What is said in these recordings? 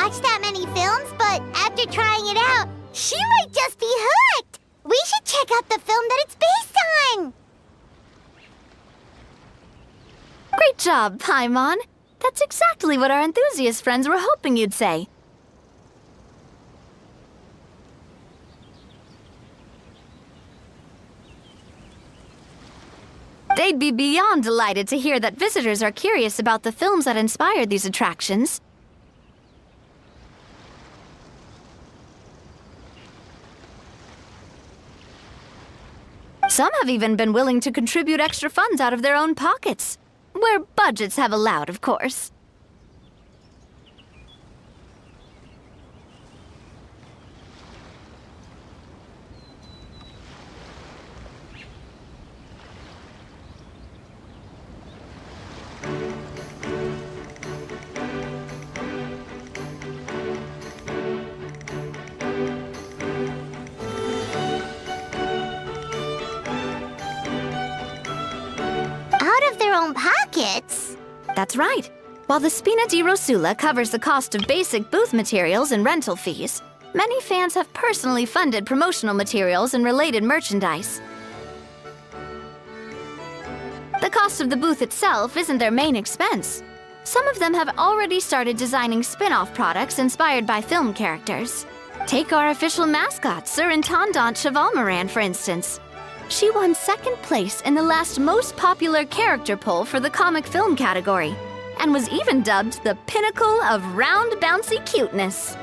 watch that many films, but after trying it out, she might just be hooked. We should check out the film that it's based on. Great job, Paimon. That's exactly what our enthusiast friends were hoping you'd say. They'd be beyond delighted to hear that visitors are curious about the films that inspired these attractions. Some have even been willing to contribute extra funds out of their own pockets. Where budgets have allowed, of course. Out of their own pockets? That's right. While the Spina di Rosula covers the cost of basic booth materials and rental fees, many fans have personally funded promotional materials and related merchandise. The cost of the booth itself isn't their main expense. Some of them have already started designing spin-off products inspired by film characters. Take our official mascot, Surintendant Chevalmoran, for instance. She won second place in the last most popular character poll for the comic film category, and was even dubbed the pinnacle of round, bouncy cuteness.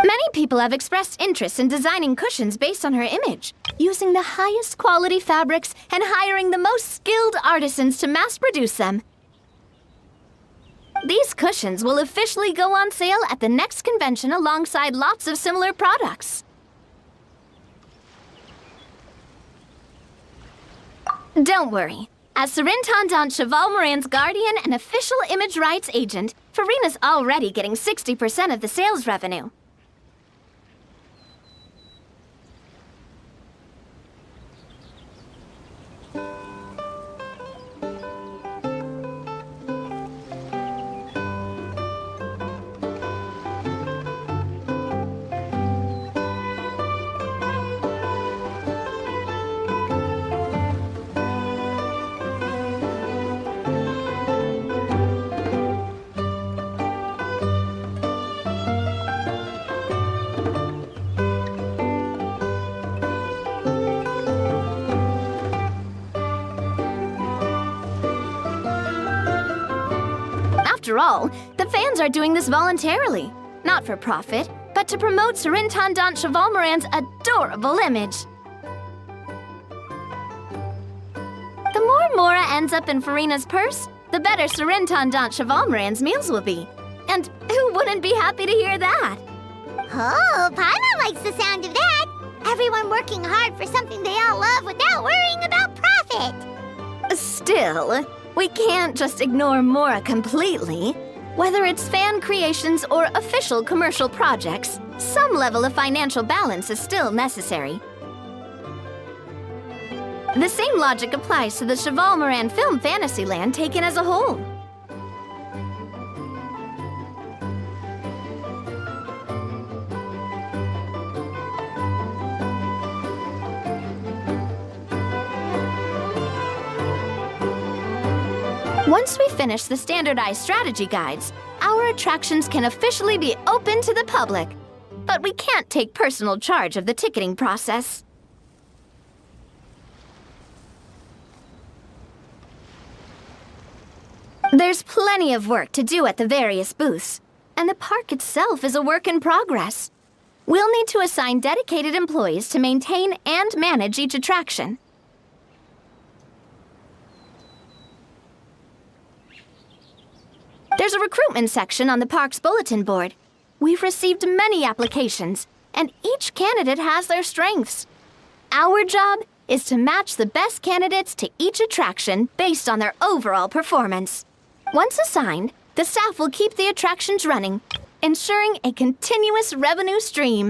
Many people have expressed interest in designing cushions based on her image, using the highest quality fabrics and hiring the most skilled artisans to mass-produce them. These cushions will officially go on sale at the next convention alongside lots of similar products. Don't worry. As Surintendant Chevalmoran's guardian and official image rights agent, Farina's already getting 60% of the sales revenue. After all, the fans are doing this voluntarily, not for profit, but to promote Surintendant Chevalmoran's adorable image. The more Mora ends up in Farina's purse, the better Surintendant Chevalmoran's meals will be. And who wouldn't be happy to hear that? Oh, Paimon likes the sound of that. Everyone working hard for something they all love without worrying about profit. Still, we can't just ignore Mora completely. Whether it's fan creations or official commercial projects, some level of financial balance is still necessary. The same logic applies to the Chevalmoran film Fantasyland taken as a whole. Once we finish the standardized strategy guides, our attractions can officially be open to the public. But we can't take personal charge of the ticketing process. There's plenty of work to do at the various booths, and the park itself is a work in progress. We'll need to assign dedicated employees to maintain and manage each attraction. There's a recruitment section on the park's bulletin board. We've received many applications, and each candidate has their strengths. Our job is to match the best candidates to each attraction based on their overall performance. Once assigned, the staff will keep the attractions running, ensuring a continuous revenue stream.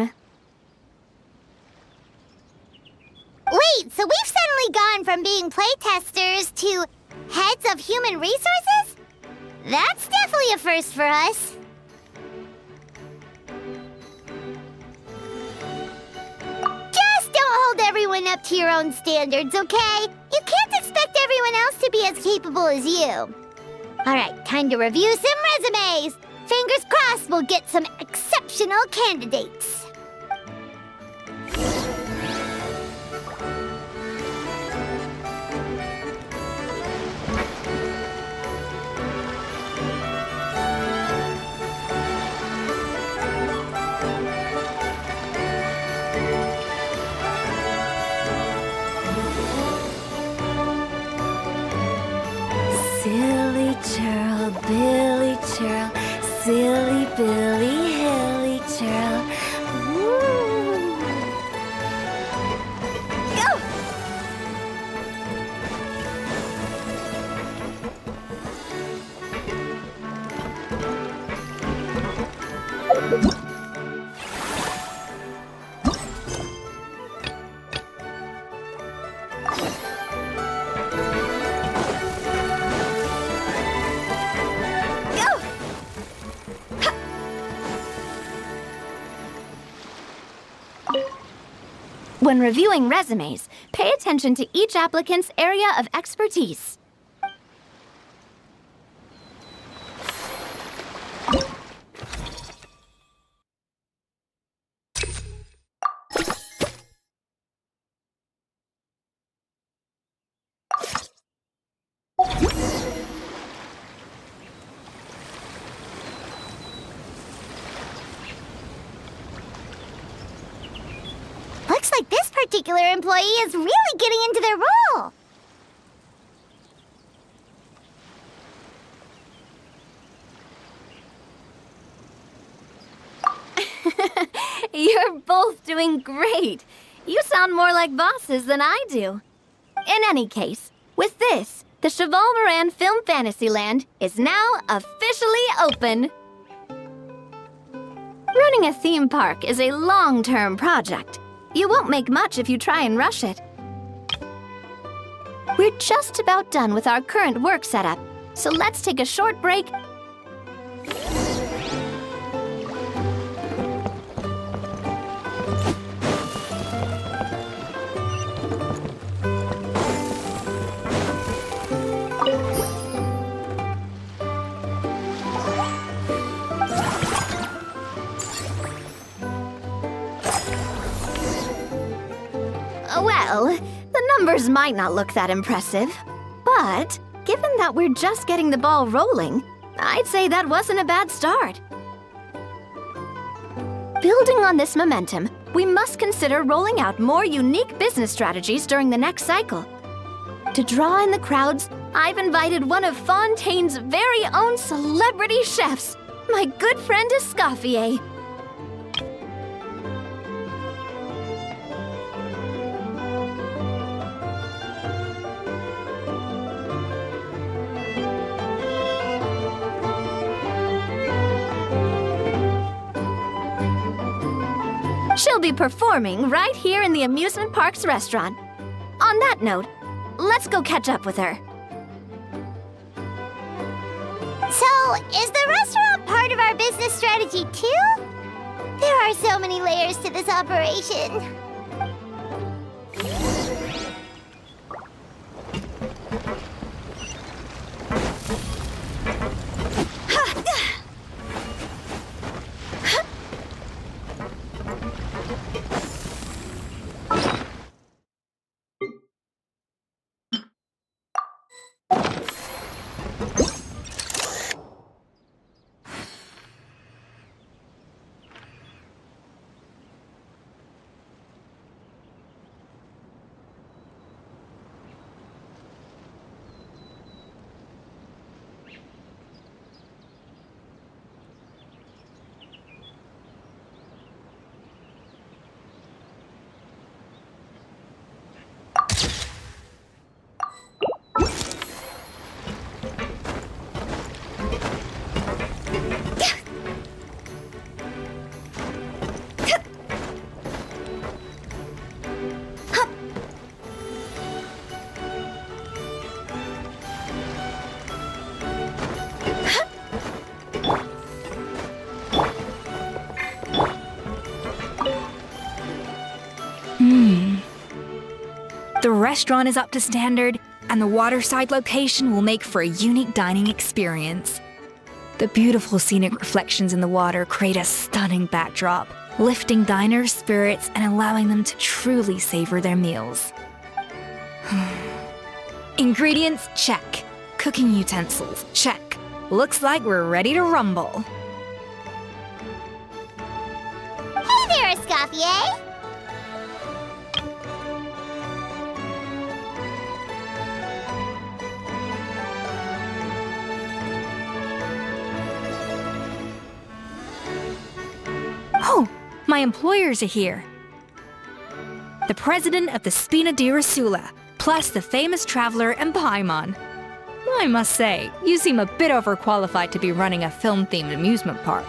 Wait, so we've suddenly gone from being playtesters to heads of human resources? That's definitely a first for us. Just don't hold everyone up to your own standards, okay? You can't expect everyone else to be as capable as you. All right, time to review some resumes. Fingers crossed we'll get some exceptional candidates. Silly churl, Billy churl, silly Billy, hilly churl. Woo! Go! When reviewing resumes, pay attention to each applicant's area of expertise. Looks like this particular employee is really getting into their role. You're both doing great. You sound more like bosses than I do. In any case, with this, the Cheval Moran Film Fantasyland is now officially open. Running a theme park is a long-term project. You won't make much if you try and rush it. We're just about done with our current work setup, so let's take a short break. Well, the numbers might not look that impressive, but given that we're just getting the ball rolling, I'd say that wasn't a bad start. Building on this momentum, we must consider rolling out more unique business strategies during the next cycle. To draw in the crowds, I've invited one of Fontaine's very own celebrity chefs, my good friend Escoffier. She'll be performing right here in the amusement park's restaurant. On that note, let's go catch up with her. So, is the restaurant part of our business strategy too? There are so many layers to this operation. The restaurant is up to standard, and the waterside location will make for a unique dining experience. The beautiful scenic reflections in the water create a stunning backdrop, lifting diners' spirits and allowing them to truly savor their meals. Ingredients, check. Cooking utensils, check. Looks like we're ready to rumble. Hey there, Escoffier! Oh, my employers are here. The president of the Spina di Rasula, plus the famous traveler and Paimon. I must say, you seem a bit overqualified to be running a film-themed amusement park.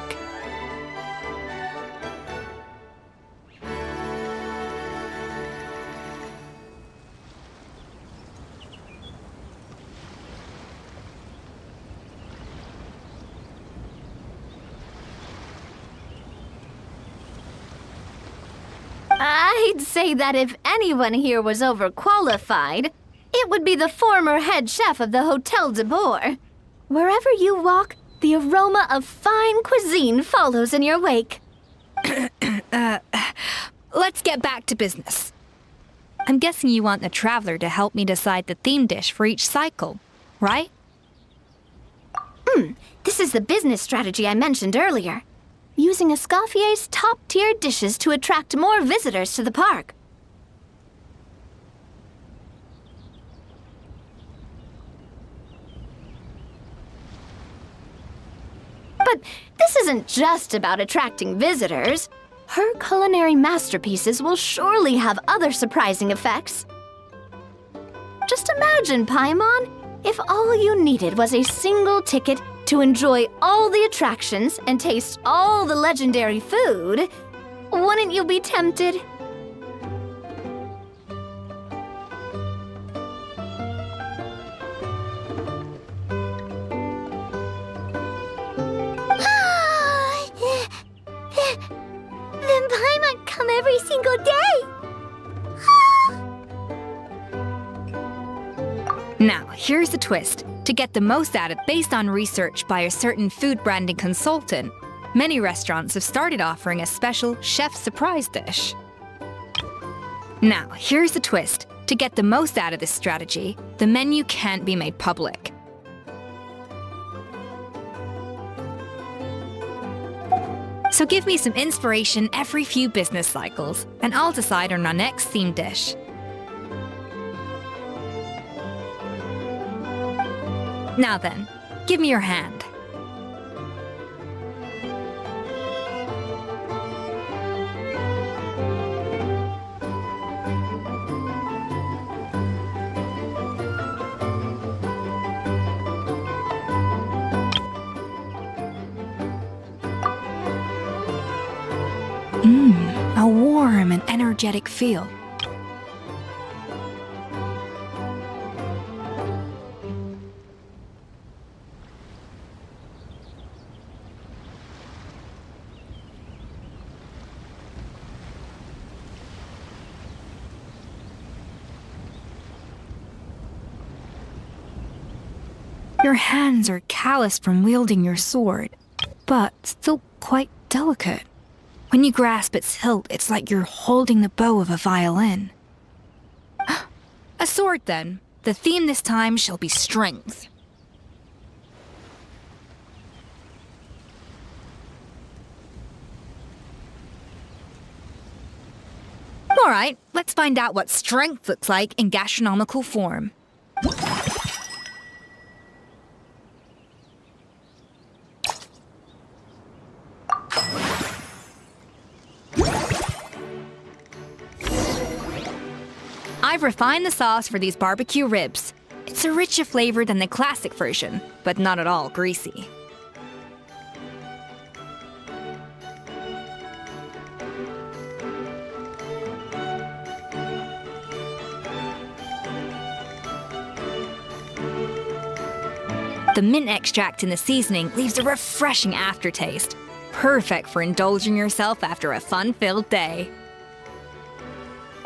I'd say that if anyone here was overqualified, it would be the former head chef of the Hotel de Boer. Wherever you walk, the aroma of fine cuisine follows in your wake. Let's get back to business. I'm guessing you want the traveler to help me decide the theme dish for each cycle, right? This is the business strategy I mentioned earlier. Using Escoffier's top-tier dishes to attract more visitors to the park. But this isn't just about attracting visitors. Her culinary masterpieces will surely have other surprising effects. Just imagine, Paimon, if all you needed was a single ticket to enjoy all the attractions and taste all the legendary food. Wouldn't you be tempted? Then Paimon come every single day! Now, here's the twist. To get the most out of it based on research by a certain food branding consultant, many restaurants have started offering a special chef surprise dish. Now, here's the twist. To get the most out of this strategy, the menu can't be made public. So give me some inspiration every few business cycles, and I'll decide on our next theme dish. Now then, give me your hand. A warm and energetic feel. Your hands are calloused from wielding your sword, but still quite delicate. When you grasp its hilt, it's like you're holding the bow of a violin. A sword, then. The theme this time shall be strength. All right, let's find out what strength looks like in gastronomical form. I've refined the sauce for these barbecue ribs. It's a richer flavor than the classic version, but not at all greasy. The mint extract in the seasoning leaves a refreshing aftertaste, perfect for indulging yourself after a fun-filled day.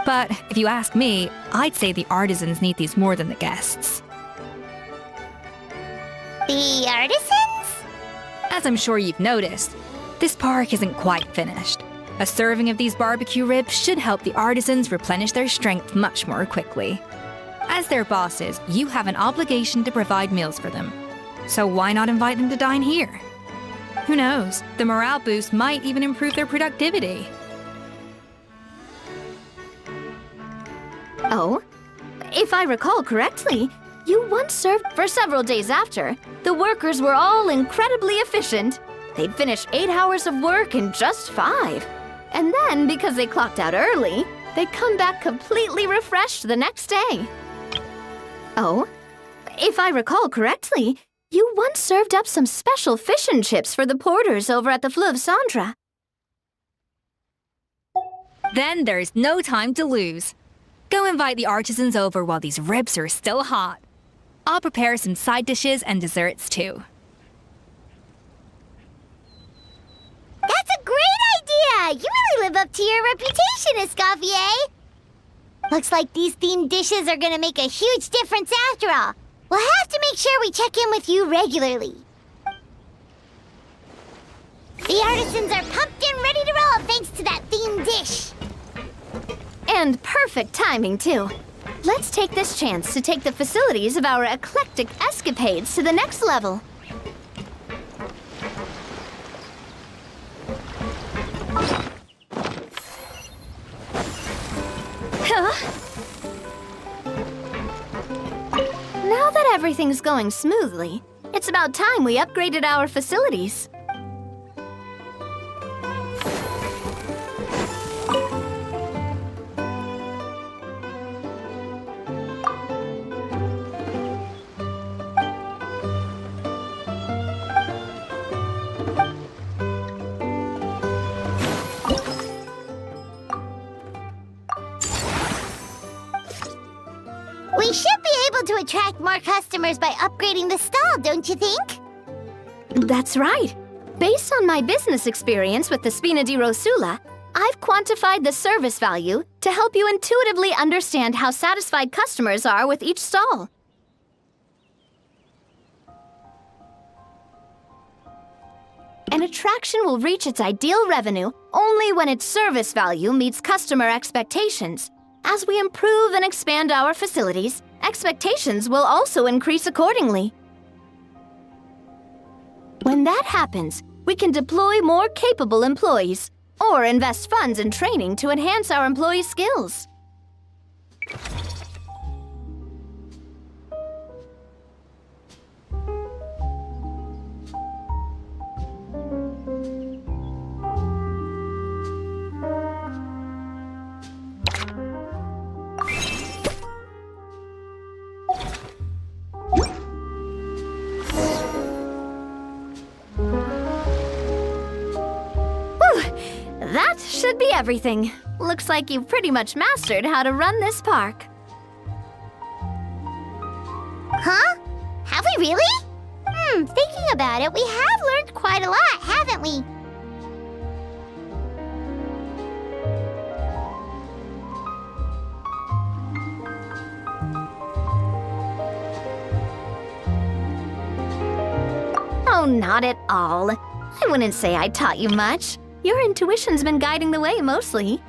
But if you ask me, I'd say the artisans need these more than the guests. The artisans? As I'm sure you've noticed, this park isn't quite finished. A serving of these barbecue ribs should help the artisans replenish their strength much more quickly. As their bosses, you have an obligation to provide meals for them. So why not invite them to dine here? Who knows, the morale boost might even improve their productivity. Oh, if I recall correctly, you once served for several days after. The workers were all incredibly efficient. They'd finish 8 hours of work in just 5. And then, because they clocked out early, they'd come back completely refreshed the next day. Oh, if I recall correctly, you once served up some special fish and chips for the porters over at the Fleuve Cendra. Then there's no time to lose. Go invite the artisans over while these ribs are still hot. I'll prepare some side dishes and desserts too. That's a great idea! You really live up to your reputation, Escoffier! Looks like these themed dishes are gonna make a huge difference after all. We'll have to make sure we check in with you regularly. The artisans are pumped and ready to roll thanks to that themed dish. And perfect timing, too. Let's take this chance to take the facilities of our eclectic escapades to the next level. Now that everything's going smoothly, it's about time we upgraded our facilities. We should be able to attract more customers by upgrading the stall, don't you think? That's right. Based on my business experience with the Spina di Rosula, I've quantified the service value to help you intuitively understand how satisfied customers are with each stall. An attraction will reach its ideal revenue only when its service value meets customer expectations. As we improve and expand our facilities, expectations will also increase accordingly. When that happens, we can deploy more capable employees or invest funds in training to enhance our employees' skills. That should be everything. Looks like you've pretty much mastered how to run this park. Huh? Have we really? Thinking about it, we have learned quite a lot, haven't we? Oh, not at all. I wouldn't say I taught you much. Your intuition's been guiding the way mostly.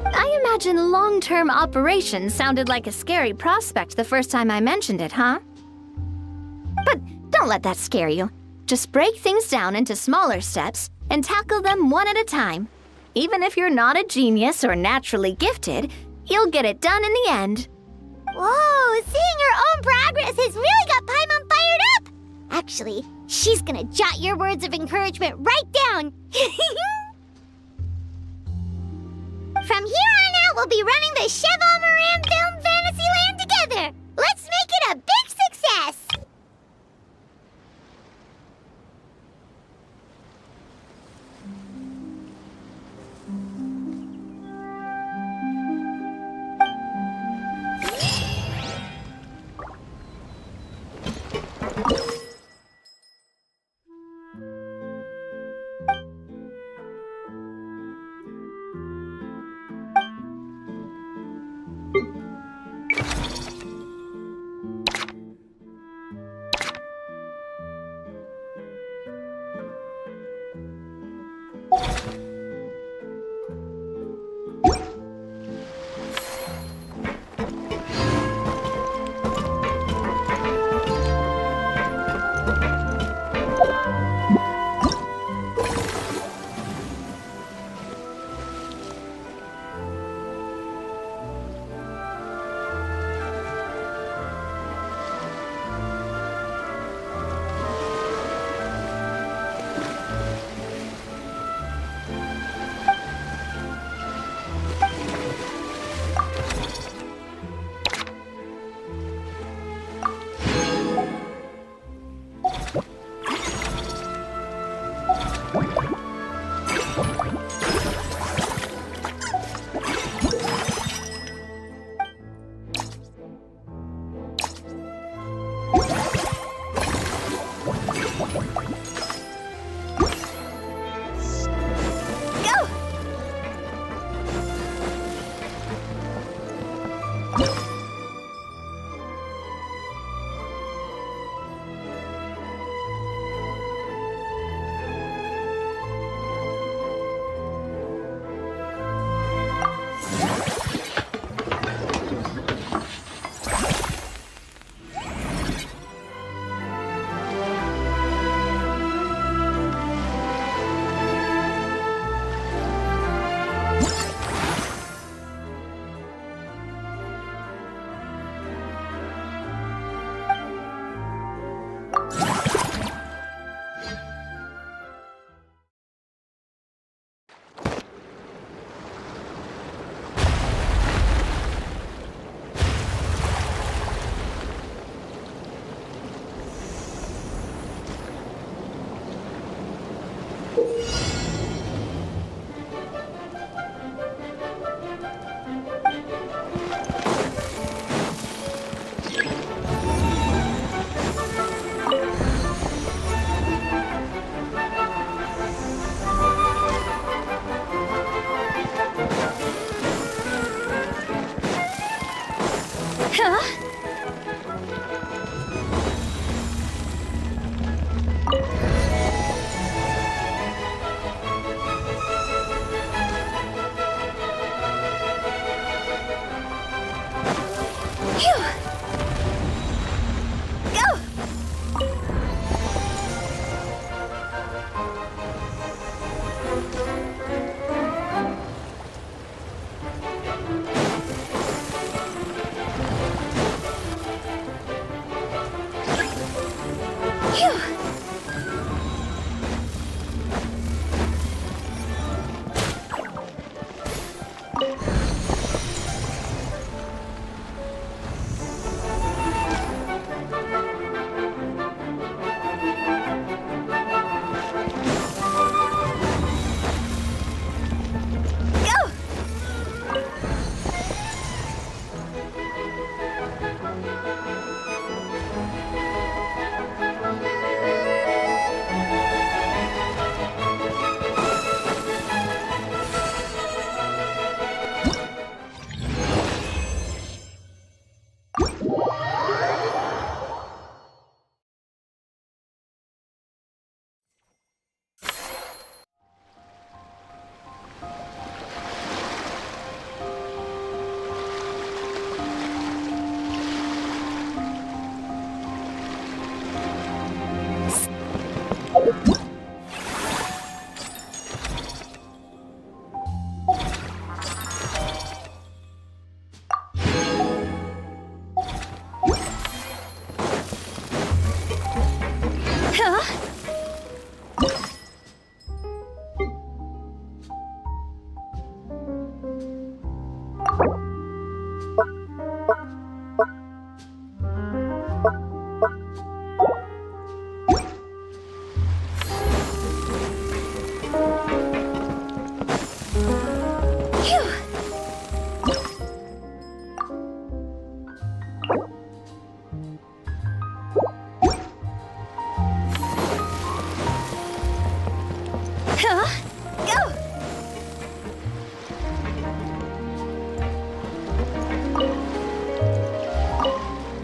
I imagine long-term operations sounded like a scary prospect the first time I mentioned it, huh? But don't let that scare you. Just break things down into smaller steps and tackle them one at a time. Even if you're not a genius or naturally gifted, you'll get it done in the end. Whoa, seeing your own progress has really got Paimon fired up! Actually, she's gonna jot your words of encouragement right down. From here on out, we'll be running the Cheval Moran Film Fantasyland together. Let's make it a big success!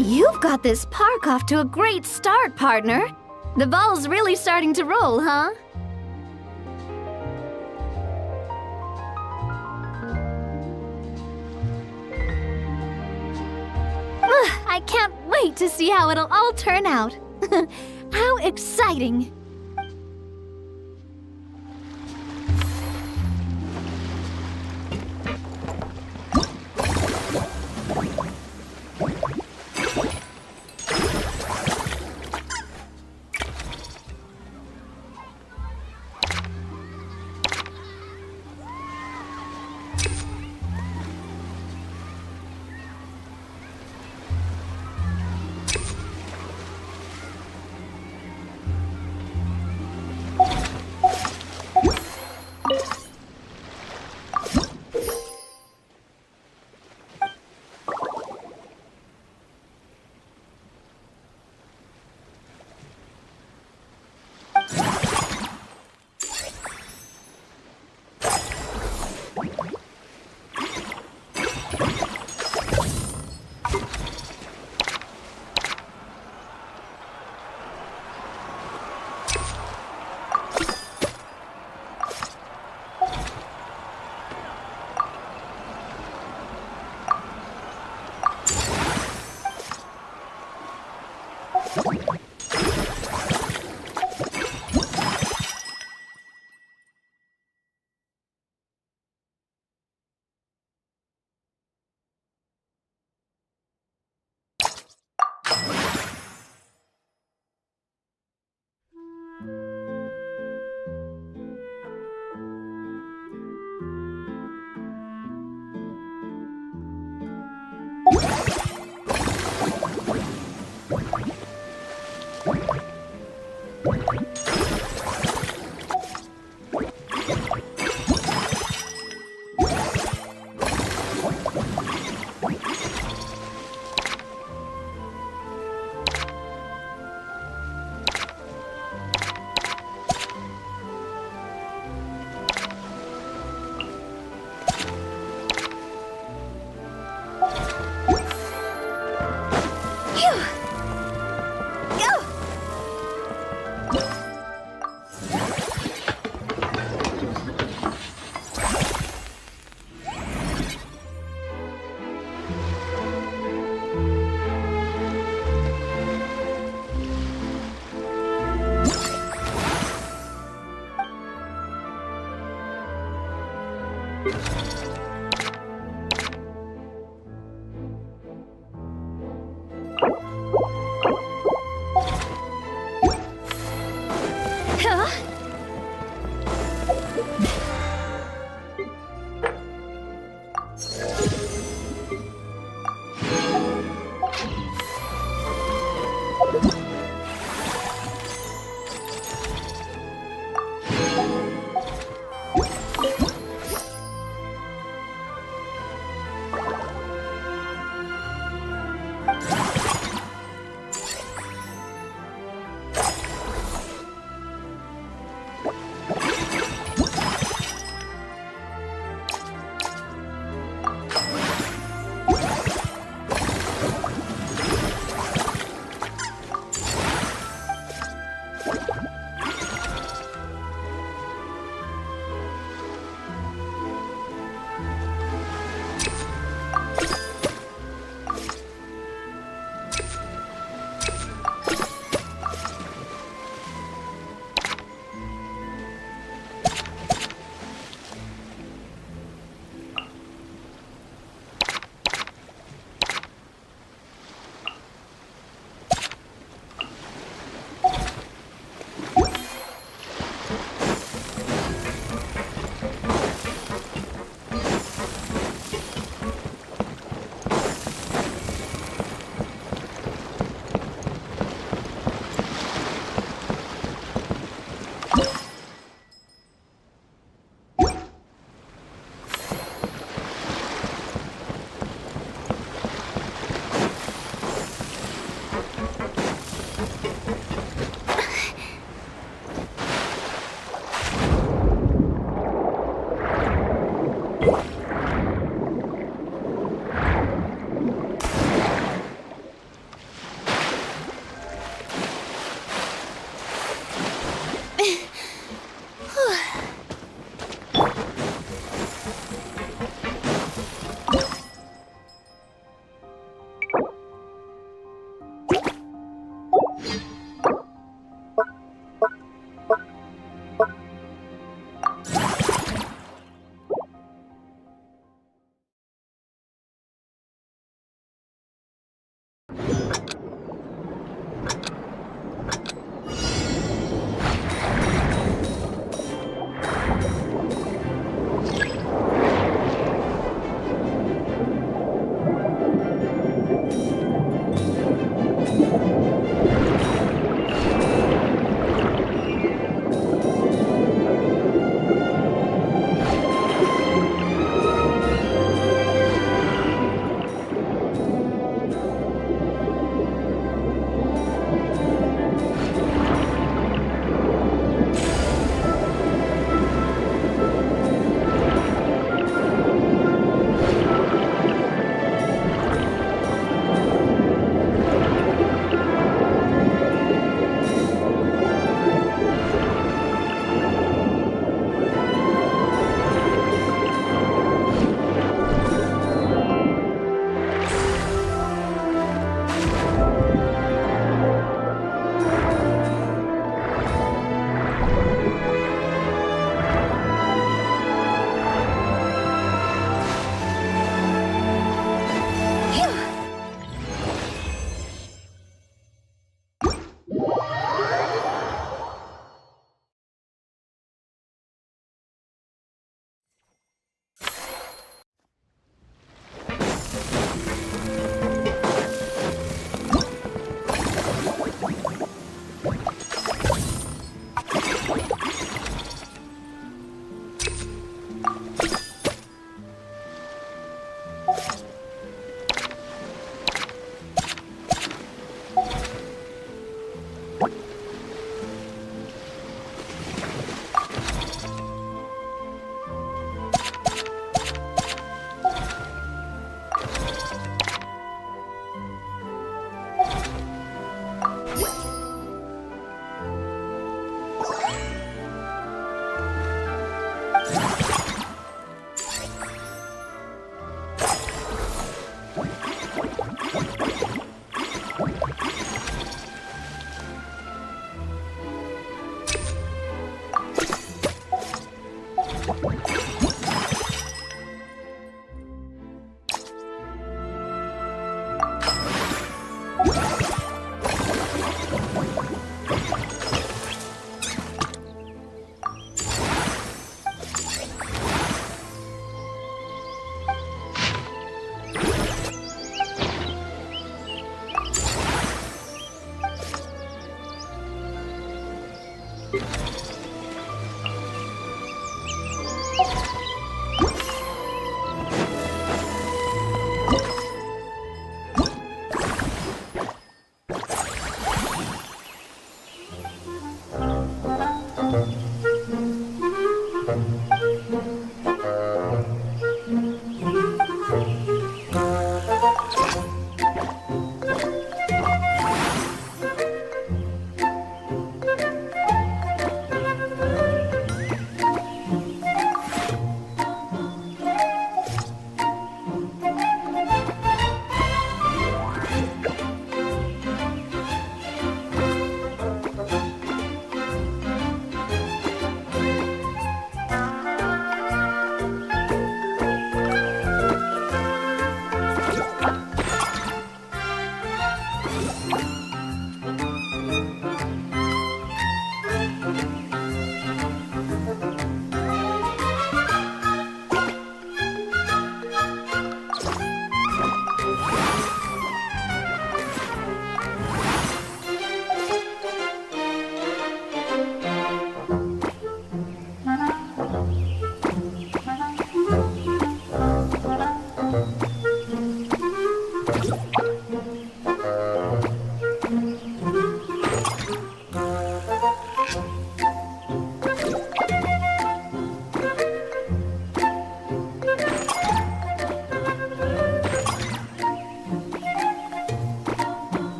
You've got this park off to a great start, partner. The ball's really starting to roll, huh? I can't wait to see how it'll all turn out. How exciting!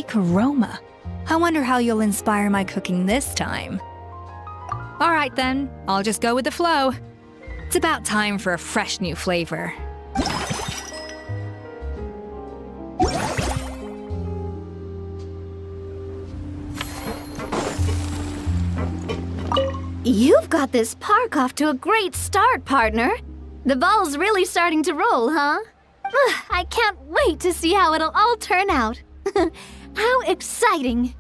unique aroma. I wonder how you'll inspire my cooking this time. All right then, I'll just go with the flow. It's about time for a fresh new flavor. You've got this park off to a great start, partner. The ball's really starting to roll, huh? I can't wait to see how it'll all turn out. How exciting!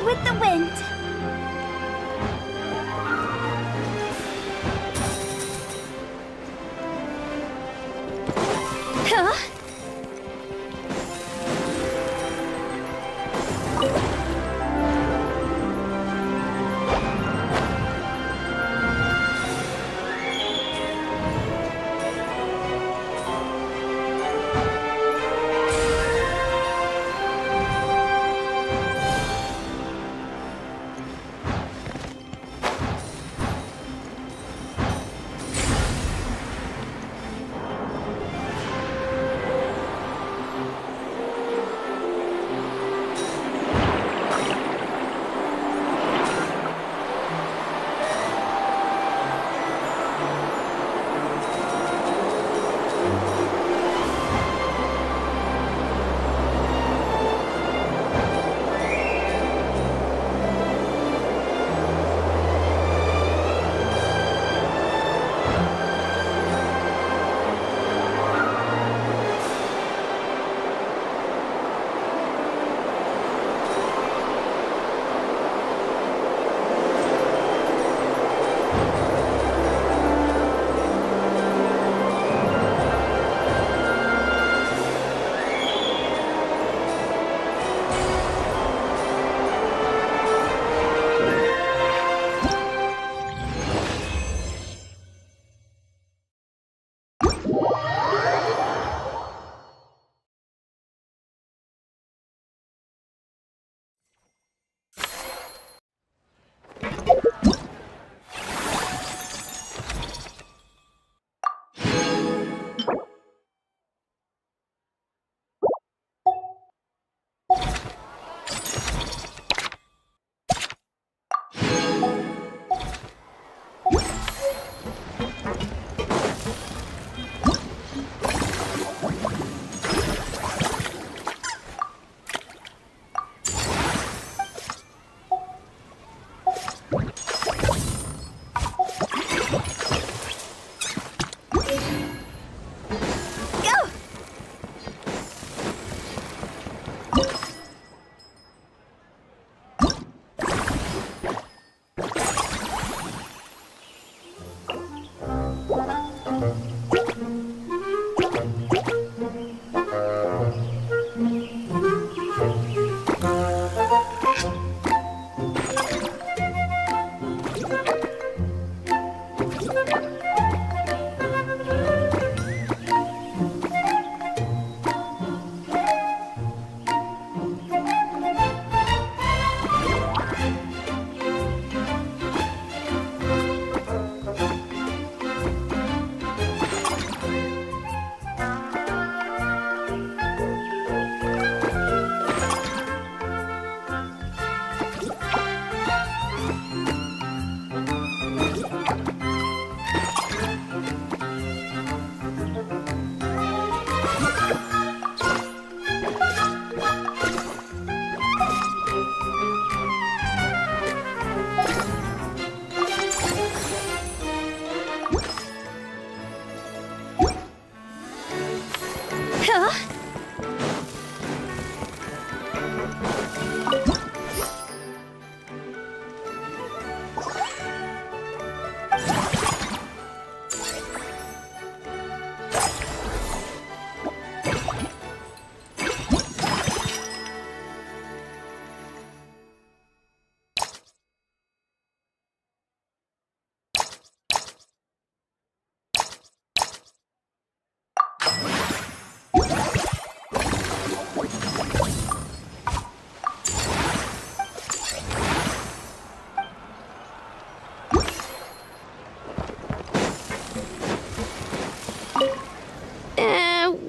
With the wind. Huh?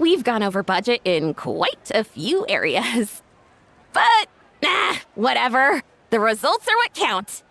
We've gone over budget in quite a few areas. But, whatever. The results are what count.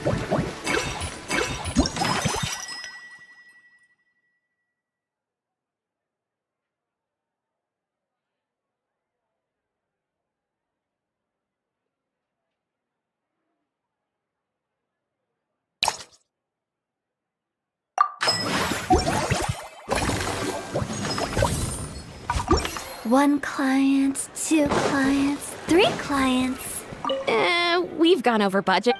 One client, two clients, three clients. We've gone over budget.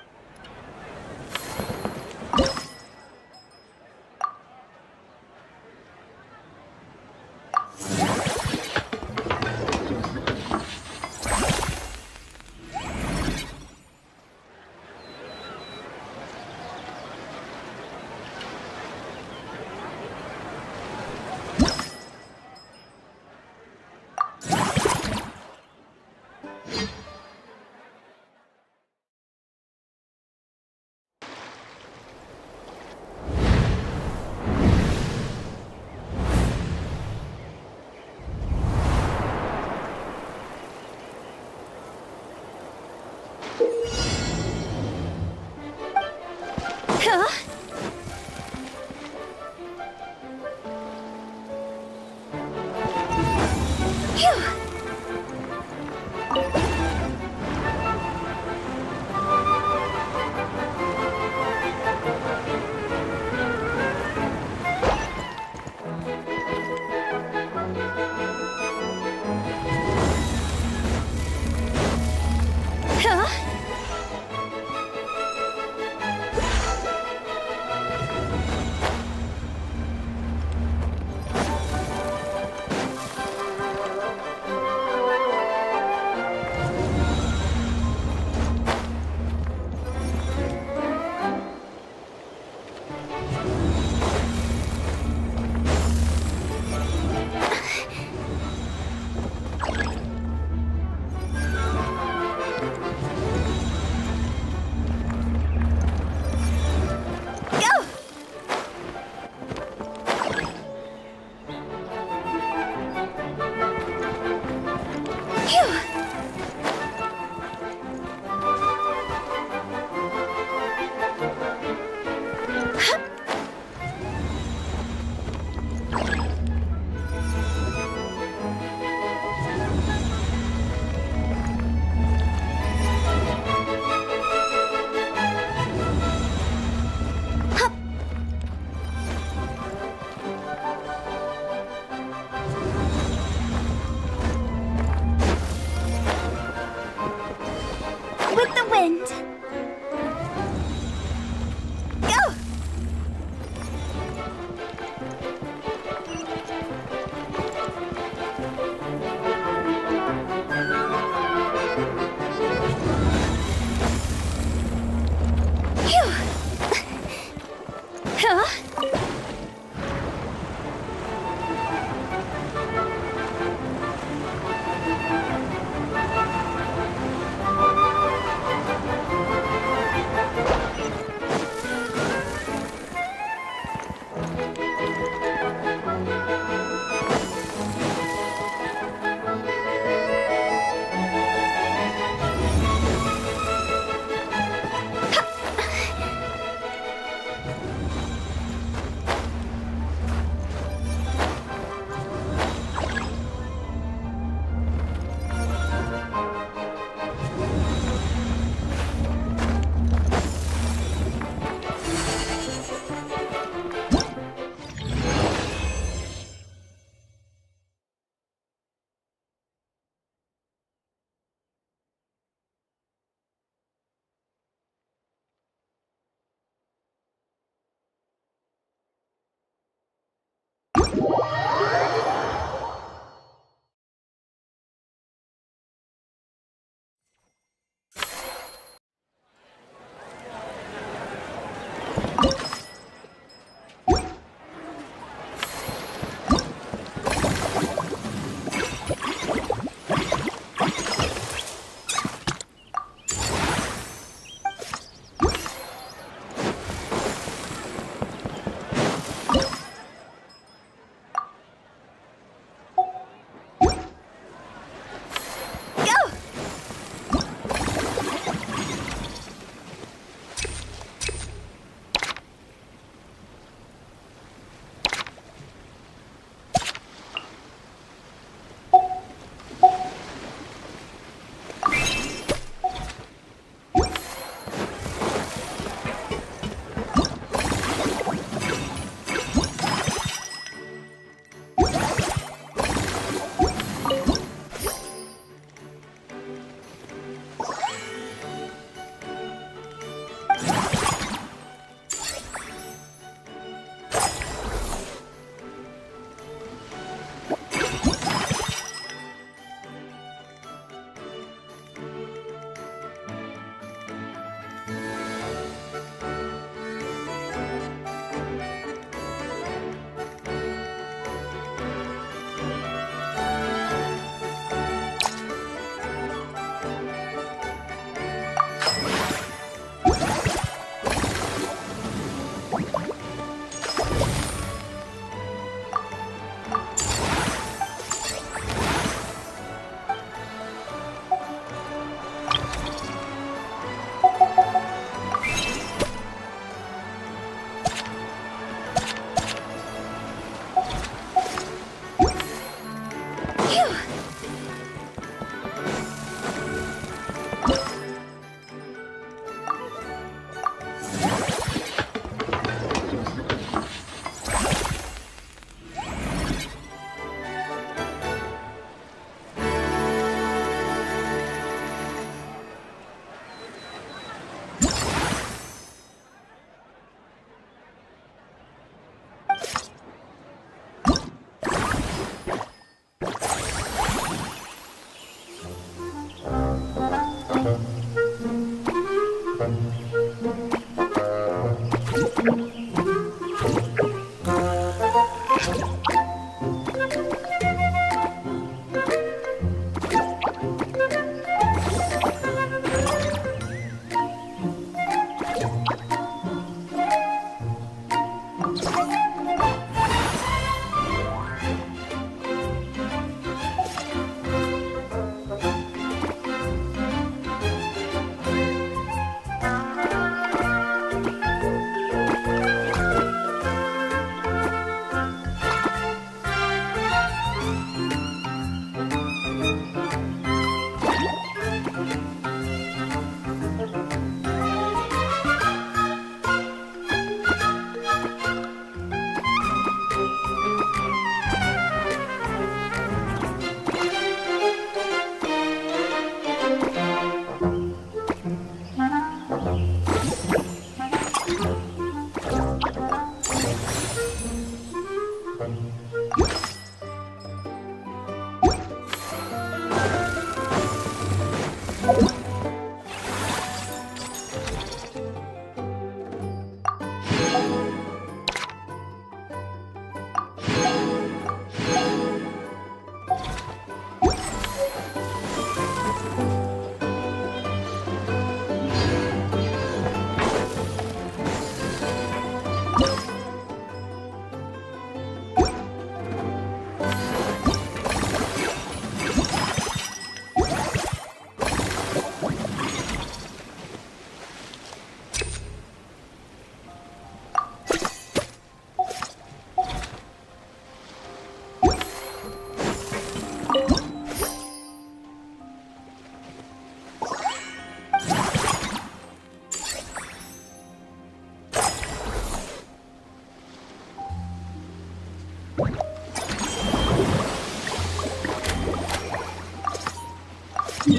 Whoa,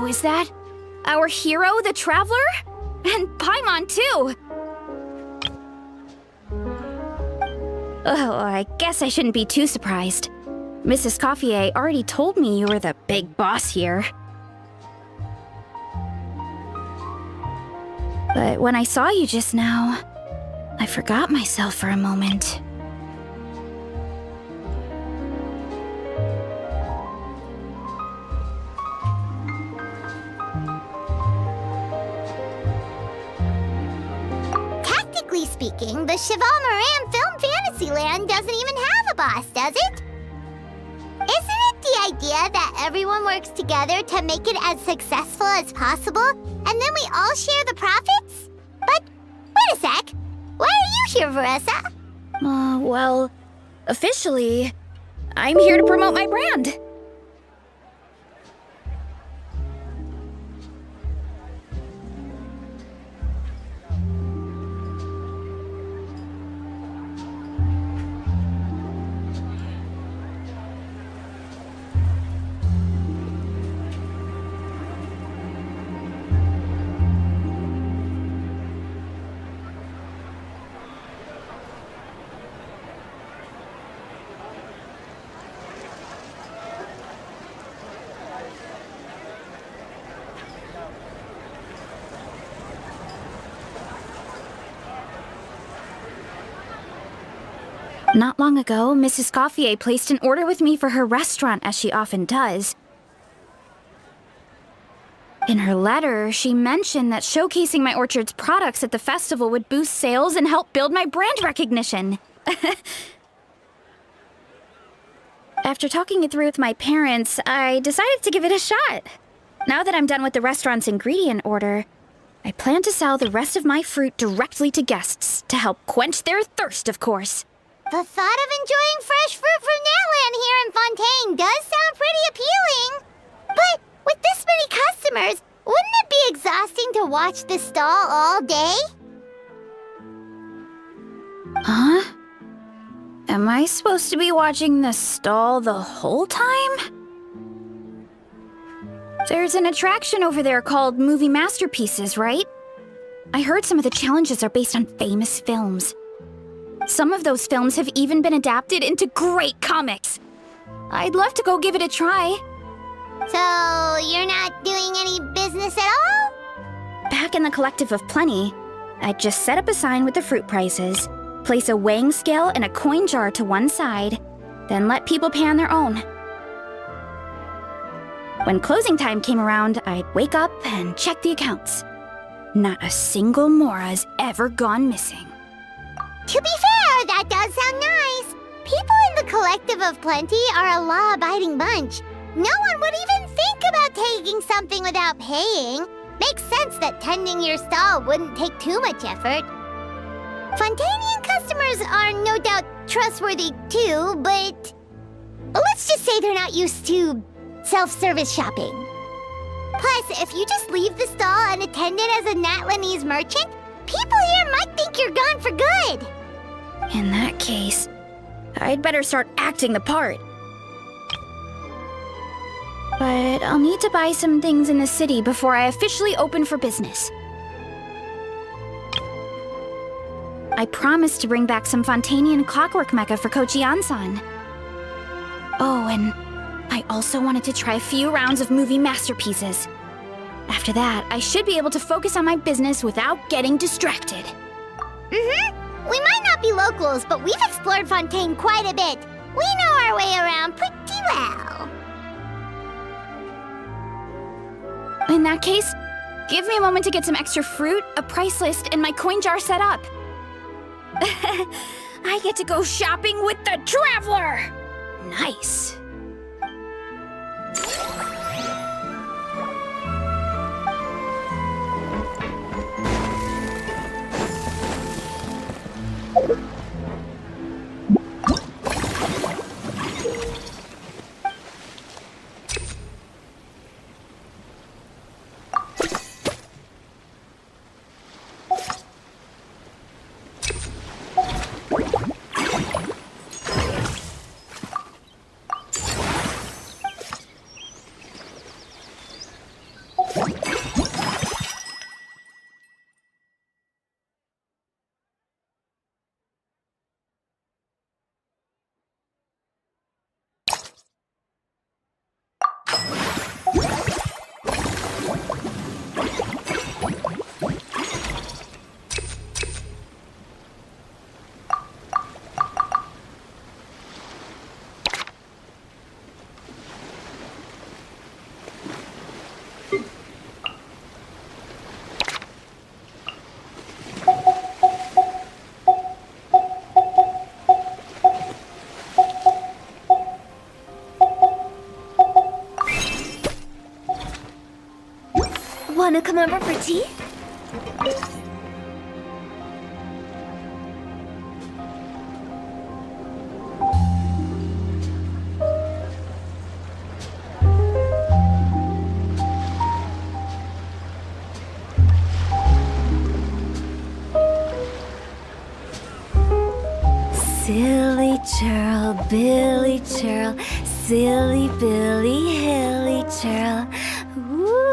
is that our hero, the Traveler? And Paimon, too! Oh, I guess I shouldn't be too surprised. Mrs. Coiffier already told me you were the big boss here. But when I saw you just now, I forgot myself for a moment. Technically speaking, the Cheval Moran Film Fantasyland doesn't even have a boss, does it? Isn't it the idea that everyone works together to make it as successful as possible, and then we all share the profits? But, wait a sec. Why are you here, Veressa? Well, officially, I'm here to promote my brand. Not long ago, Mrs. Coiffier placed an order with me for her restaurant, as she often does. In her letter, she mentioned that showcasing my orchard's products at the festival would boost sales and help build my brand recognition. After talking it through with my parents, I decided to give it a shot. Now that I'm done with the restaurant's ingredient order, I plan to sell the rest of my fruit directly to guests to help quench their thirst, of course. The thought of enjoying fresh fruit from Natland here in Fontaine does sound pretty appealing. But with this many customers, wouldn't it be exhausting to watch the stall all day? Huh? Am I supposed to be watching the stall the whole time? There's an attraction over there called Movie Masterpieces, right? I heard some of the challenges are based on famous films. Some of those films have even been adapted into great comics. I'd love to go give it a try. So, you're not doing any business at all? Back in the Collective of Plenty, I'd just set up a sign with the fruit prices, place a weighing scale and a coin jar to one side, then let people pay on their own. When closing time came around, I'd wake up and check the accounts. Not a single Mora's ever gone missing. To be fair, that does sound nice. People in the Collective of Plenty are a law-abiding bunch. No one would even think about taking something without paying. Makes sense that tending your stall wouldn't take too much effort. Fontainian customers are no doubt trustworthy too, but let's just say they're not used to self-service shopping. Plus, if you just leave the stall unattended as a Natlanese merchant, people here might think you're gone for good. In that case, I'd better start acting the part. But I'll need to buy some things in the city before I officially open for business. I promised to bring back some Fontainian clockwork mecha for Kochi-san. Oh, and I also wanted to try a few rounds of movie masterpieces. After that, I should be able to focus on my business without getting distracted. We might not be locals, but we've explored Fontaine quite a bit. We know our way around pretty well. In that case, give me a moment to get some extra fruit, a price list, and my coin jar set up. I get to go shopping with the Traveler! Nice. Wanna come over for tea? Silly churl, Billy churl, silly Billy, hilly churl. Ooh.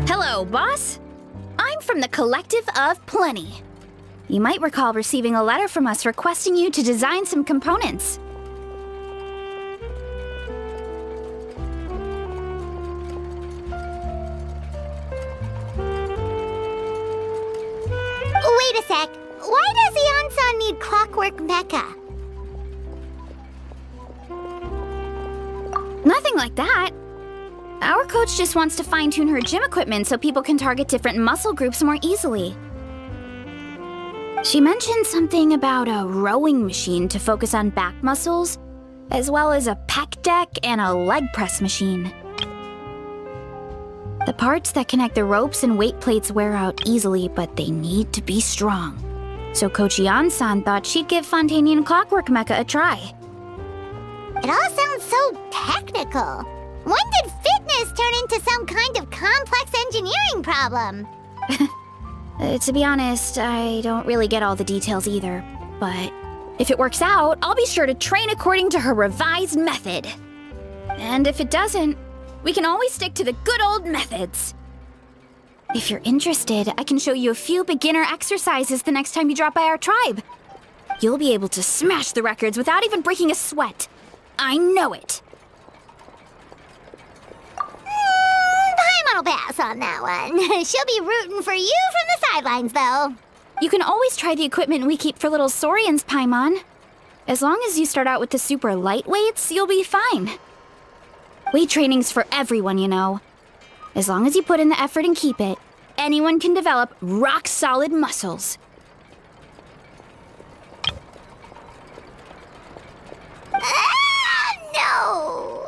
Hello, boss. I'm from the Collective of Plenty. You might recall receiving a letter from us requesting you to design some components. Wait a sec. Why does Eon-san need clockwork mecha? Nothing like that. Our coach just wants to fine-tune her gym equipment so people can target different muscle groups more easily. She mentioned something about a rowing machine to focus on back muscles, as well as a pec deck and a leg press machine. The parts that connect the ropes and weight plates wear out easily, but they need to be strong. So Coach Eon-san thought she'd give Fontaine and Clockwork Mecha a try. It all sounds so technical. When did fitness turn into some kind of complex engineering problem? To be honest, I don't really get all the details either. But if it works out, I'll be sure to train according to her revised method. And if it doesn't, we can always stick to the good old methods. If you're interested, I can show you a few beginner exercises the next time you drop by our tribe. You'll be able to smash the records without even breaking a sweat. I know it. Paimon will pass on that one. She'll be rooting for you from the sidelines, though. You can always try the equipment we keep for little Saurians, Paimon. As long as you start out with the super lightweights, you'll be fine. Weight training's for everyone, you know. As long as you put in the effort and keep it, anyone can develop rock-solid muscles. No!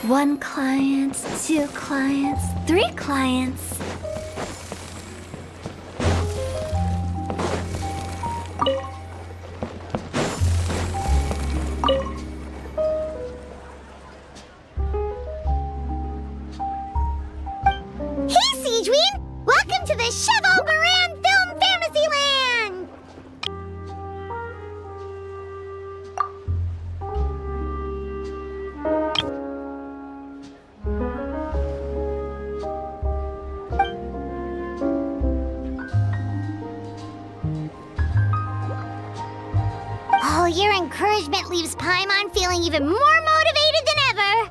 One client, two clients, three clients. Hey, Siegeween! Welcome to the Cheval Moran Film Fantasyland! Oh, your encouragement leaves Paimon feeling even more motivated than ever!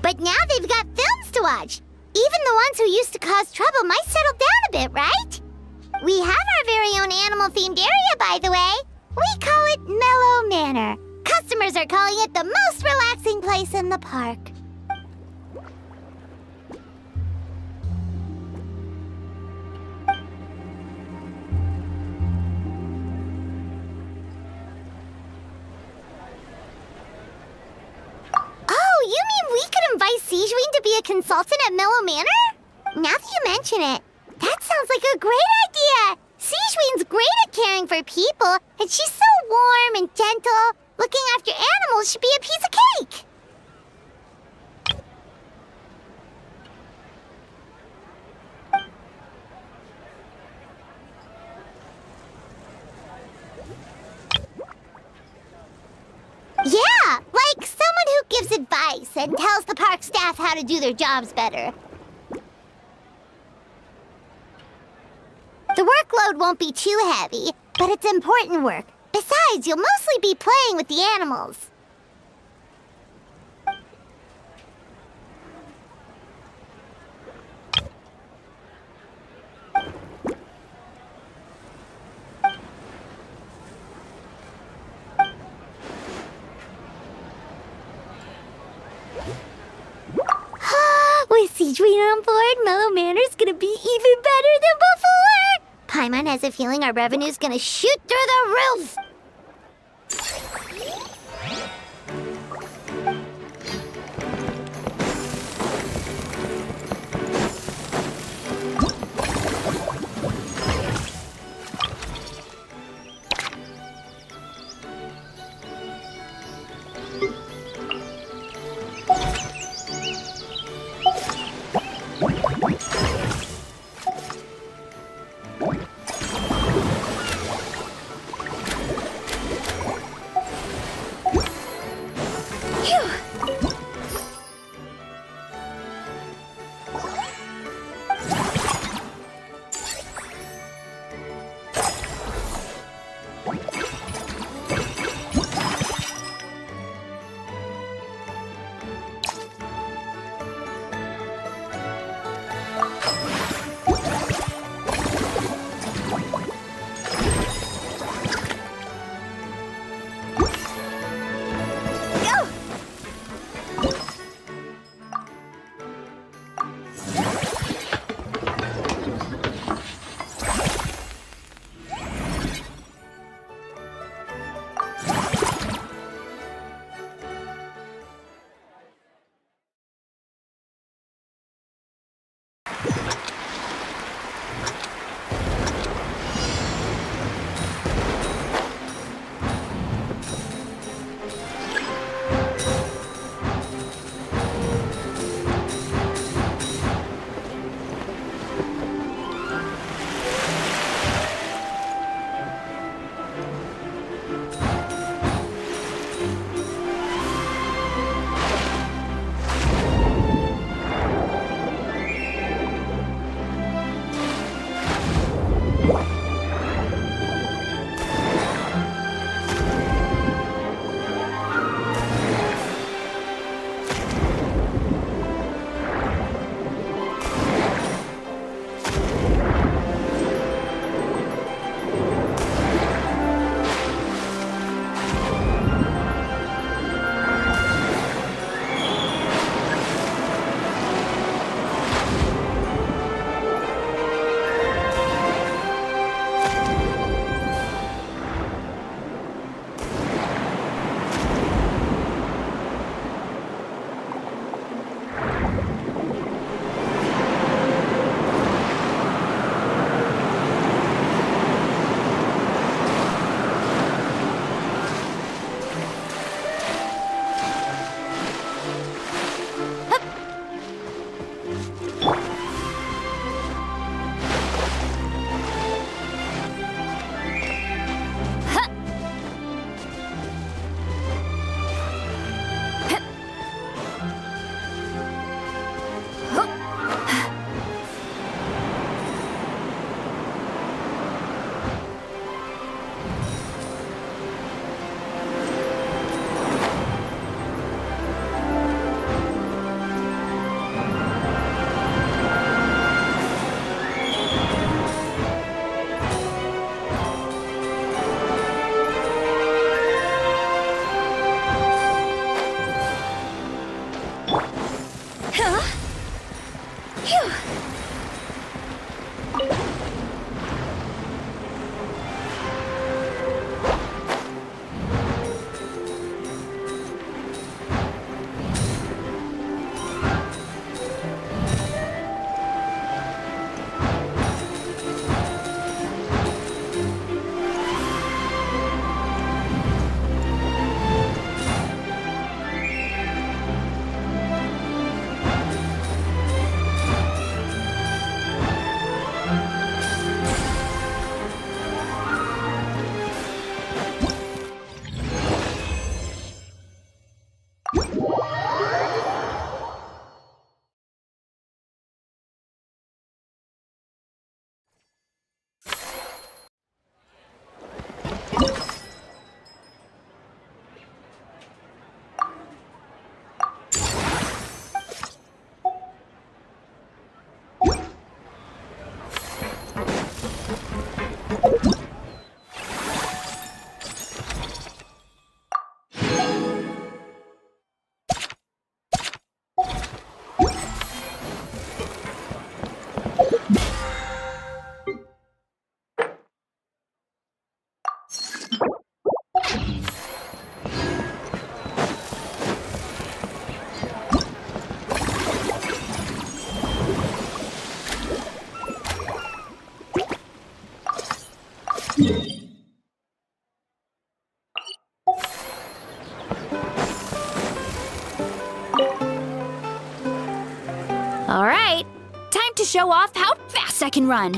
But now they've got films to watch. Even the ones who used to cause trouble might settle down a bit, right? We have our very own animal-themed area, by the way. We call it Mellow Manor. Customers are calling it the most relaxing place in the park. Oh, you mean we could invite Siegeween to be a consultant at Mellow Manor? Now that you mention it, that sounds like a great idea! Siegeween's great at caring for people, and she's so warm and gentle. Looking after animals should be a piece of cake! gives advice and tells the park staff how to do their jobs better. The workload won't be too heavy, but it's important work. Besides, you'll mostly be playing with the animals. With Citron on board, Mellow Manor's gonna be even better than before! Paimon has a feeling our revenue's gonna shoot through the roof! All right, time to show off how fast I can run.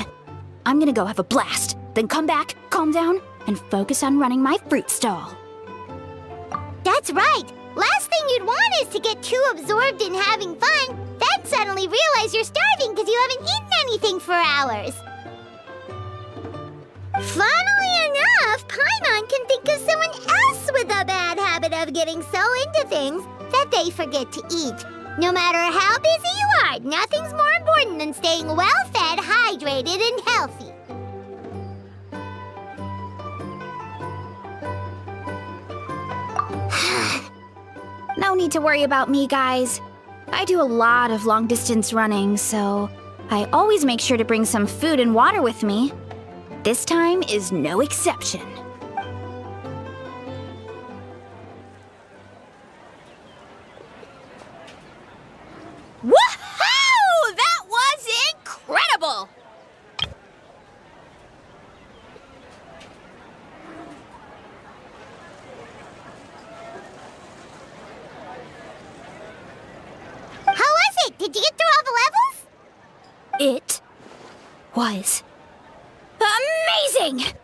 I'm gonna go have a blast, then come back, calm down, and focus on running my fruit stall. That's right. Last thing you'd want is to get too absorbed in having fun, then suddenly realize you're starving because you haven't eaten anything for hours. Funnily enough, Paimon can think of someone else with a bad habit of getting so into things that they forget to eat. No matter how busy you are, nothing's more important than staying well-fed, hydrated, and healthy. No need to worry about me, guys. I do a lot of long-distance running, so I always make sure to bring some food and water with me. This time is no exception. Woohoo! That was incredible! How was it? Did you get through all the levels? It was amazing!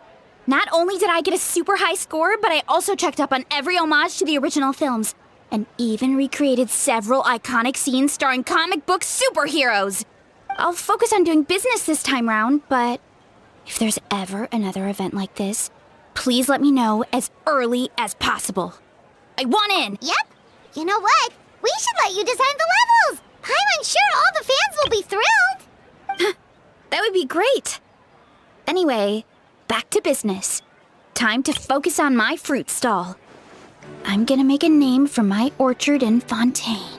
Not only did I get a super high score, but I also checked up on every homage to the original films, and even recreated several iconic scenes starring comic book superheroes. I'll focus on doing business this time round, but if there's ever another event like this, please let me know as early as possible. I want in! Yep. You know what? We should let you design the levels. I'm sure all the fans will be thrilled. That would be great. Anyway, back to business. Time to focus on my fruit stall. I'm gonna make a name for my orchard in Fontaine.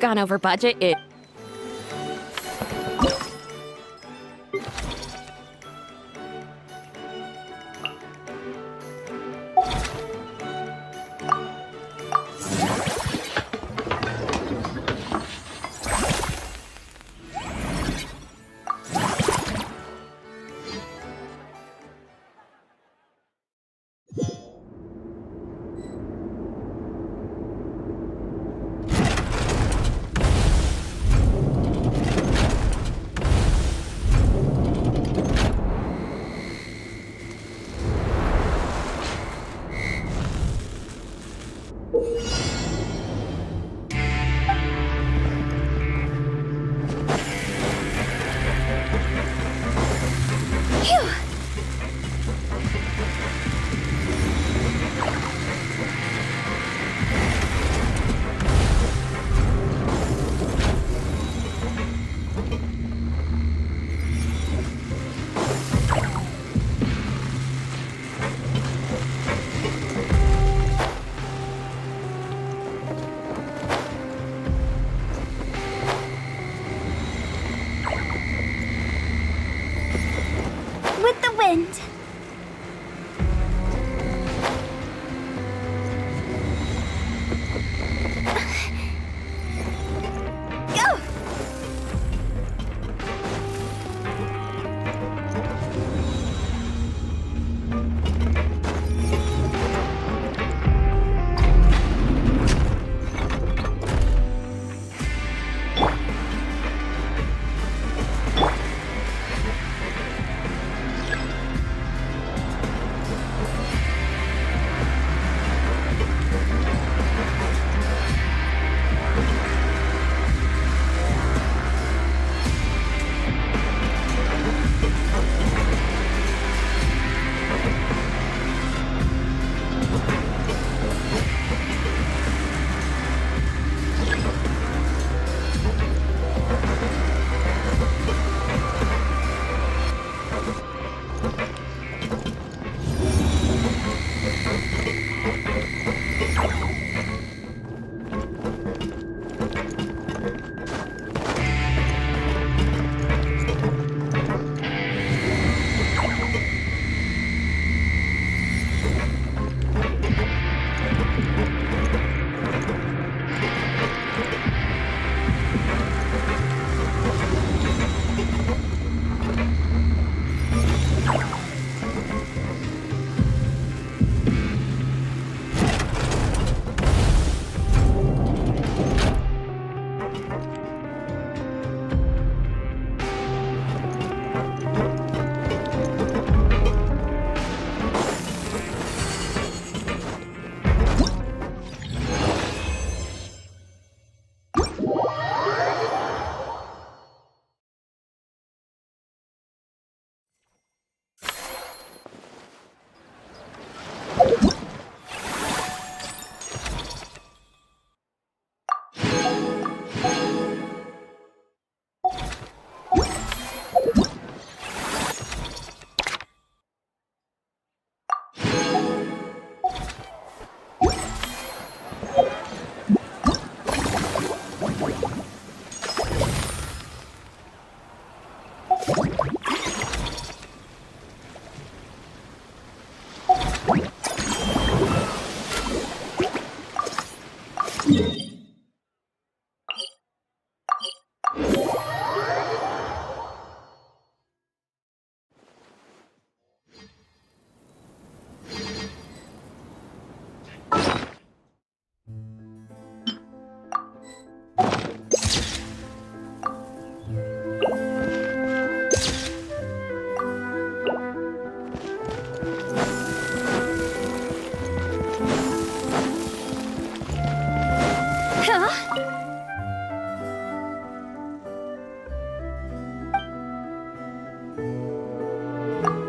gone over budget in... With the wind. Go!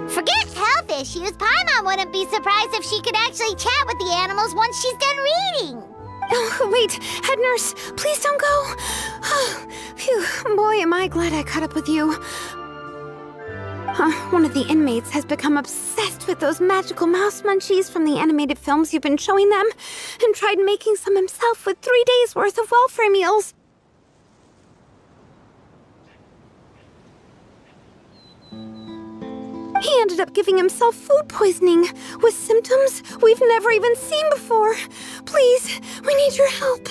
Forget health issues. Paimon wouldn't be surprised if she could actually chat with the animals once she's done reading. Oh, wait, head nurse, please don't go. Phew, boy, am I glad I caught up with you. One of the inmates has become obsessed with those magical mouse munchies from the animated films you've been showing them, and tried making some himself with 3 days' worth of welfare meals. ended up giving himself food poisoning with symptoms we've never even seen before. Please, we need your help.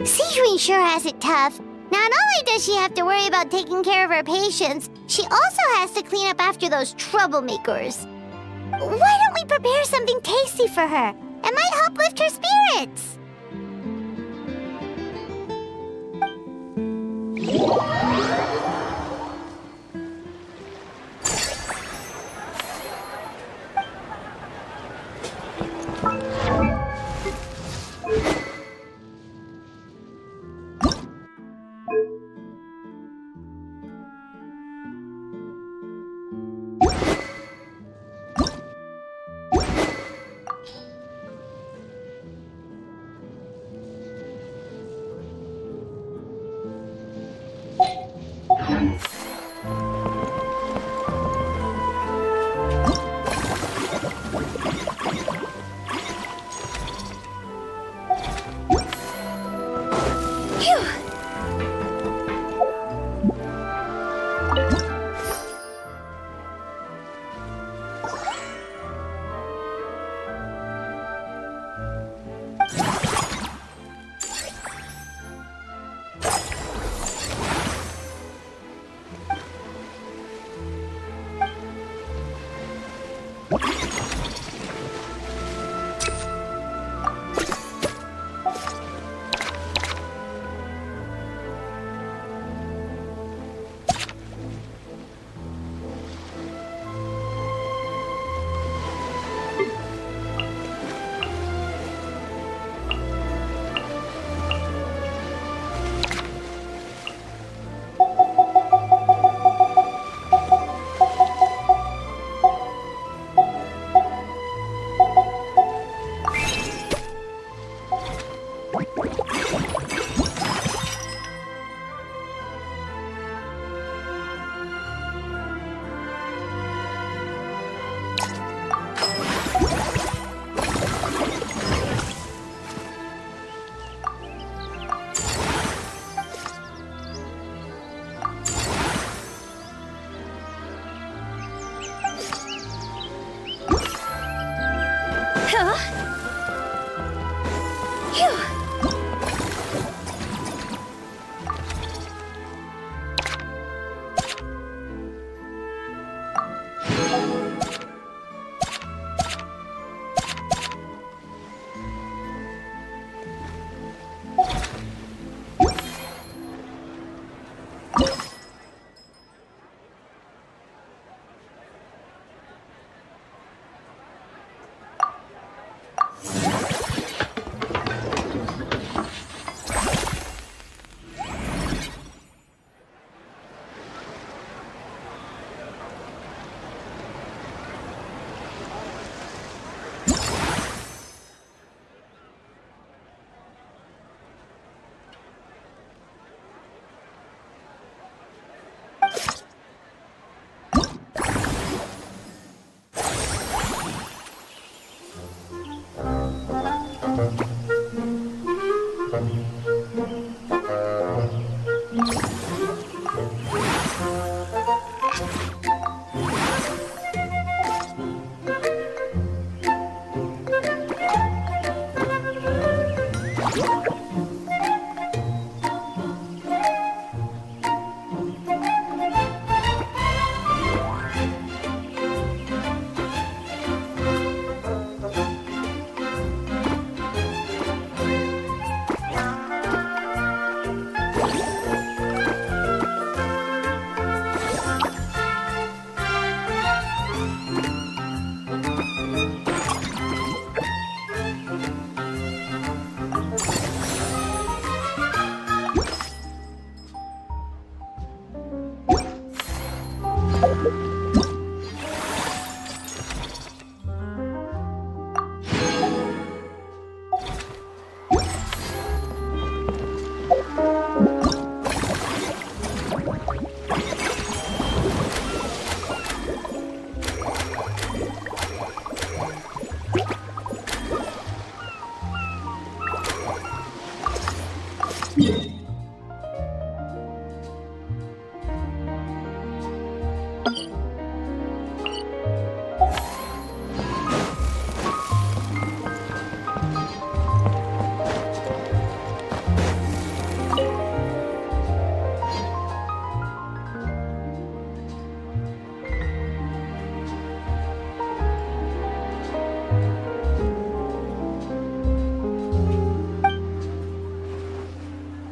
Sejuani sure has it tough. Not only does she have to worry about taking care of her patients, she also has to clean up after those troublemakers. Why don't we prepare something tasty for her? It might help lift her spirits.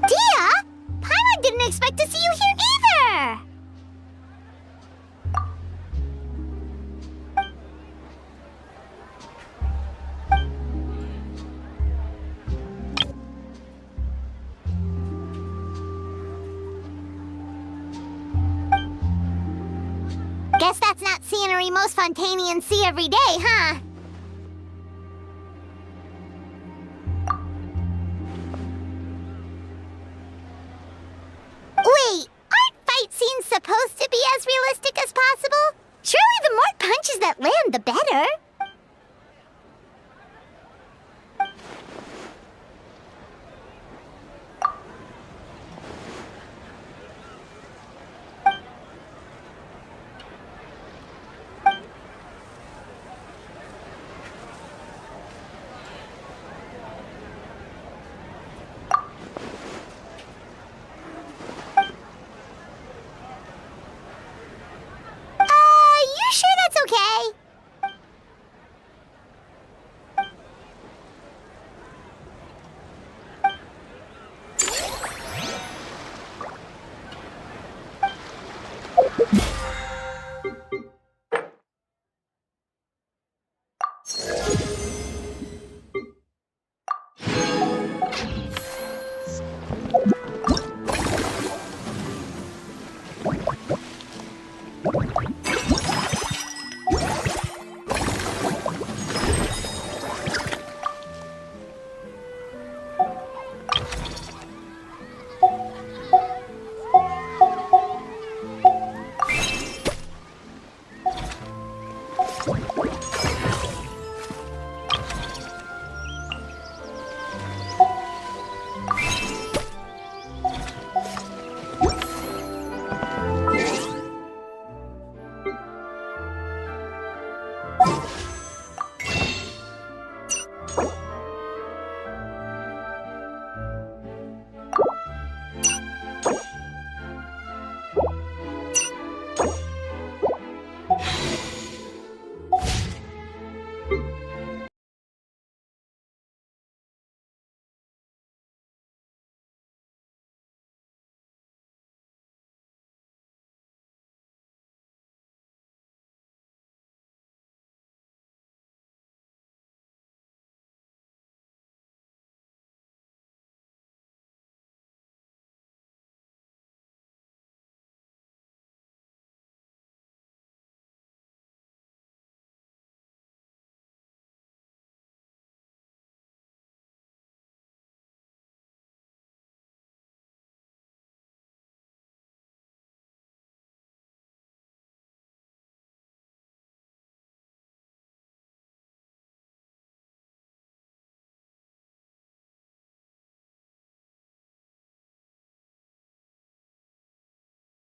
Dia? Paimon didn't expect to see you here either! Guess that's not scenery most Fontainians see every day, huh? Wait, aren't fight scenes supposed to be as realistic as possible? Surely the more punches that land, the better.